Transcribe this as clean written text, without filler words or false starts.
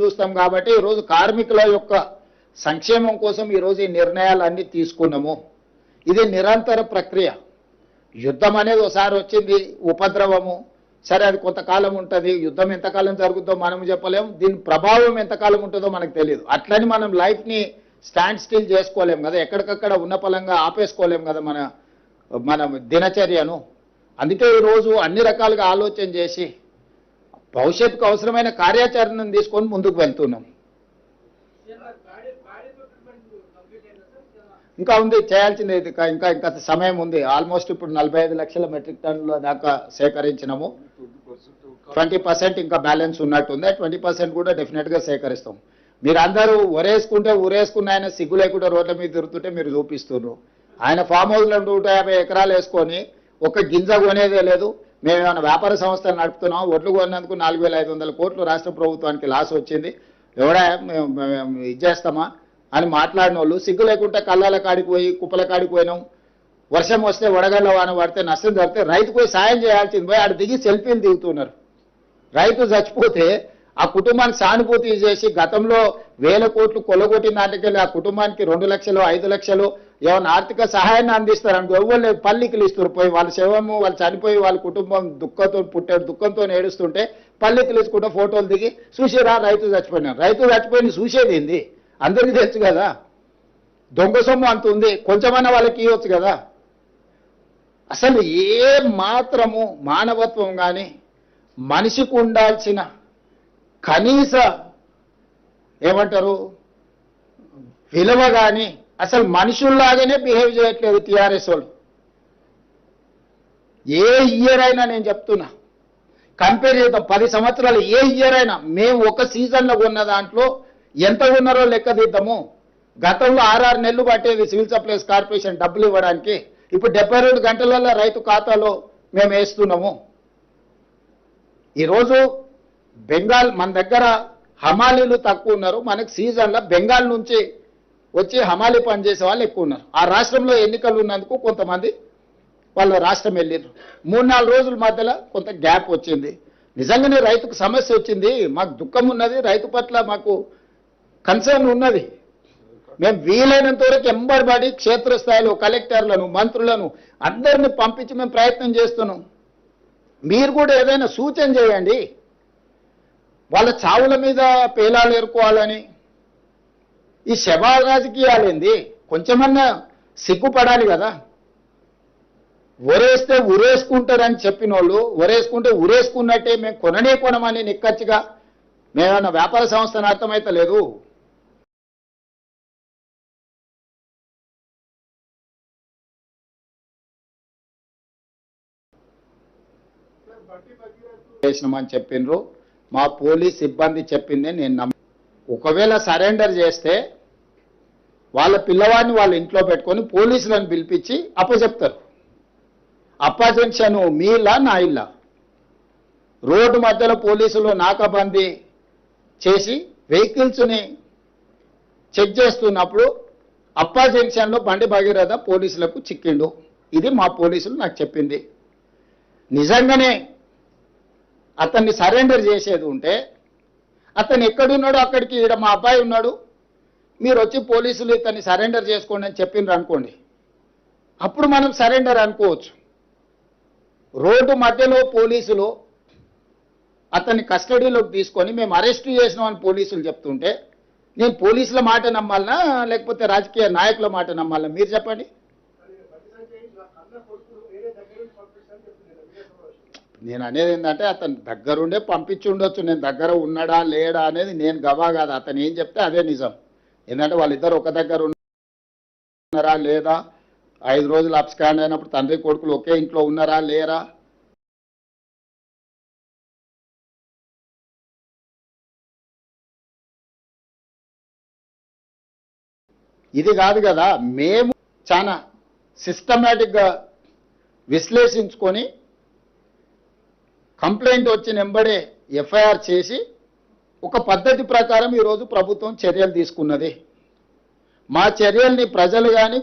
చూస్తాం కాబట్టి ఈరోజు కార్మికుల యొక్క సంక్షేమం కోసం ఈరోజు ఈ నిర్ణయాలన్నీ తీసుకున్నాము. ఇది నిరంతర ప్రక్రియ. యుద్ధం అనేది ఒకసారి వచ్చింది, ఉపద్రవము, సరే అది కొంతకాలం ఉంటుంది. యుద్ధం ఎంతకాలం జరుగుతుందో మనం చెప్పలేము, దీని ప్రభావం ఎంతకాలం ఉంటుందో మనకు తెలియదు. అట్లని మనం లైఫ్ని స్టాండ్ స్టిల్ చేసుకోలేము కదా, ఎక్కడికక్కడ ఉన్న పలంగా ఆపేసుకోలేము కదా మన దినచర్యను. అందుకే ఈరోజు అన్ని రకాలుగా ఆలోచన చేసి భవిష్యత్తుకు అవసరమైన కార్యాచరణను తీసుకొని ముందుకు వెళ్తున్నాం. ఇంకా ఉంది చేయాల్సింది, ఇంకా ఇంకా సమయం ఉంది. ఆల్మోస్ట్ ఇప్పుడు 45 లక్షల మెట్రిక్ టన్నుల దాకా సేకరించినాము. 20% ఇంకా బ్యాలెన్స్ ఉన్నట్టుంది. 20% కూడా డెఫినెట్గా సేకరిస్తాం. మీరు అందరూ ఊరేసుకున్న ఆయన సిగ్గు లేకుండా రోడ్ల మీద తిరుగుతుంటే మీరు చూపిస్తున్నారు. ఆయన ఫామ్ హౌస్లో 150 ఎకరాలు వేసుకొని ఒక గింజ కొనేదే లేదు. మేము ఏమైనా వ్యాపార సంస్థలు నడుపుతున్నాం, ఒడ్లు కొన్నందుకు 4,500 కోట్లు రాష్ట్ర ప్రభుత్వానికి లాస్ వచ్చింది, ఎవడా ఇది చేస్తామా అని మాట్లాడిన వాళ్ళు సిగ్గు లేకుండా కళ్ళాల కాడికి పోయి కుప్పల కాడికి పోయినాం. వర్షం వస్తే వడగళ్ళ వాన పడితే నష్టం జరిగితే రైతు పోయి సాయం చేయాల్సింది పోయి ఆడ దిగి సెల్ఫీలు దిగుతున్నారు. రైతు చచ్చిపోతే ఆ కుటుంబానికి సానుభూతి చేసి గతంలో 1000 కోట్లు కొల్లగొట్టిన నాటికెళ్ళి ఆ కుటుంబానికి 2 లక్షలు 5 లక్షలు ఏమైనా ఆర్థిక సహాయాన్ని అందిస్తారు అనుకో, ఎవరు పల్లికిలు ఇస్తారు. పోయి వాళ్ళ శవము వాళ్ళు చనిపోయి వాళ్ళ కుటుంబం దుఃఖంతో ఏడుస్తుంటే పల్లికిలు ఇసుకుంటే ఫోటోలు దిగి చూసేరా రైతు చచ్చిపోయినారు. రైతు చచ్చిపోయింది చూసేది ఏంది, అందరికీ తెలుసు కదా. దొంగ సొమ్ము అంత ఉంది, కొంచెమన్నా వాళ్ళకి ఇవ్వచ్చు కదా. అసలు ఏ మాత్రము మానవత్వం కానీ మనిషికి ఉండాల్సిన కనీస ఏమంటారు విలువ కానీ అసలు మనుషుల్లాగానే బిహేవ్ చేయట్లేదు టీఆర్ఎస్ వాళ్ళు. ఏ ఇయర్ అయినా నేను చెప్తున్నా, కంపేర్ చేద్దాం 10 సంవత్సరాలు ఏ ఇయర్ అయినా మేము ఒక సీజన్లో ఉన్న దాంట్లో ఎంత ఉన్నారో లెక్క తీద్దాము. గతంలో 6 నెలలు పట్టేది సివిల్ సప్లైస్ కార్పొరేషన్ డబ్బులు ఇవ్వడానికి, ఇప్పుడు 72 గంటలలో రైతు ఖాతాలో మేము వేస్తున్నాము. ఈరోజు బెంగాల్ మన దగ్గర హమాలీలు తక్కువ ఉన్నారు, మనకు సీజన్లో బెంగాల్ నుంచి వచ్చి హమాలీ పనిచేసే వాళ్ళు ఎక్కువ ఉన్నారు. ఆ రాష్ట్రంలో ఎన్నికలు ఉన్నందుకు కొంతమంది వాళ్ళ రాష్ట్రం వెళ్ళారు. 3-4 రోజుల మధ్యలో కొంత గ్యాప్ వచ్చింది. నిజంగానే రైతుకు సమస్య వచ్చింది, మాకు దుఃఖం ఉన్నది, రైతు పట్ల మాకు కన్సర్న్ ఉన్నది. మేము వీలైనంత వరకు ఎంబడిపడి క్షేత్రస్థాయిలో కలెక్టర్లను మంత్రులను అందరిని పంపించి మేము ప్రయత్నం చేస్తున్నాం. మీరు కూడా ఏదైనా సూచన చేయండి. వాళ్ళ చావుల మీద పేలాలు ఏరుకోవాలని ఈ శవాల రాజకీయాలేంది, కొంచెమన్నా సిగ్గుపడాలి కదా. ఒరేస్తే ఉరేసుకుంటారని చెప్పిన వాళ్ళు ఒరేసుకుంటే ఉరేసుకున్నట్టే మేము కొనమని నిక్కచ్చిగా మేమన్నా వ్యాపార సంస్థను అర్థమైతే లేదు. చేసినామని చెప్పిండ్రు, మా పోలీస్ సిబ్బంది చెప్పింది నేను ఒకవేళ సరెండర్ చేస్తే వాళ్ళ పిల్లవాడిని వాళ్ళ ఇంట్లో పెట్టుకొని పోలీసులను పిలిపించి అప్పచెప్తారు. అప్పజెక్షను మీ ఇల్లా నా ఇల్లా, రోడ్డు మధ్యలో పోలీసులు నాకాబందీ చేసి వెహికల్స్ని చెక్ చేస్తున్నప్పుడు అప్పా జంక్షన్లో బండి భగీరథ పోలీసులకు చిక్కిండు. ఇది మా పోలీసులు నాకు చెప్పింది. నిజంగానే అతన్ని సరెండర్ చేసేది ఉంటే అతను ఎక్కడున్నాడో అక్కడికి ఈడ మా అబ్బాయి ఉన్నాడు, మీరు వచ్చి పోలీసులు ఇతన్ని సరెండర్ చేసుకోండి అని చెప్పిండ్రు అనుకోండి, అప్పుడు మనం సరెండర్ అనుకోవచ్చు. రోడ్డు మధ్యలో పోలీసులు అతన్ని కస్టడీలోకి తీసుకొని మేము అరెస్ట్ చేసినామని పోలీసులు చెప్తుంటే నేను పోలీసుల మాట నమ్మాలనా లేకపోతే రాజకీయ నాయకుల మాట నమ్మాలనా మీరు చెప్పండి. నేను అనేది ఏంటంటే అతను దగ్గరుండే పంపించి ఉండొచ్చు, నేను దగ్గర ఉన్నాడా లేడా అనేది నేను గవా కాదు. అతను ఏం చెప్తే అదే నిజం. ఏంటంటే వాళ్ళిద్దరు ఒక దగ్గర ఉన్నారా లేదా, 5 రోజులు అబ్స్కాండ్ అయినప్పుడు తండ్రి కొడుకులు ఒకే ఇంట్లో ఉన్నారా లేరా, ఇది కాదు కదా. మేము చాలా సిస్టమేటిక్గా విశ్లేషించుకొని కంప్లైంట్ వచ్చిన వెంబడే ఎఫ్ఐఆర్ చేసి ఒక పద్ధతి ప్రకారం ఈరోజు ప్రభుత్వం చర్యలు తీసుకున్నది. మా చర్యల్ని ప్రజలు కానీ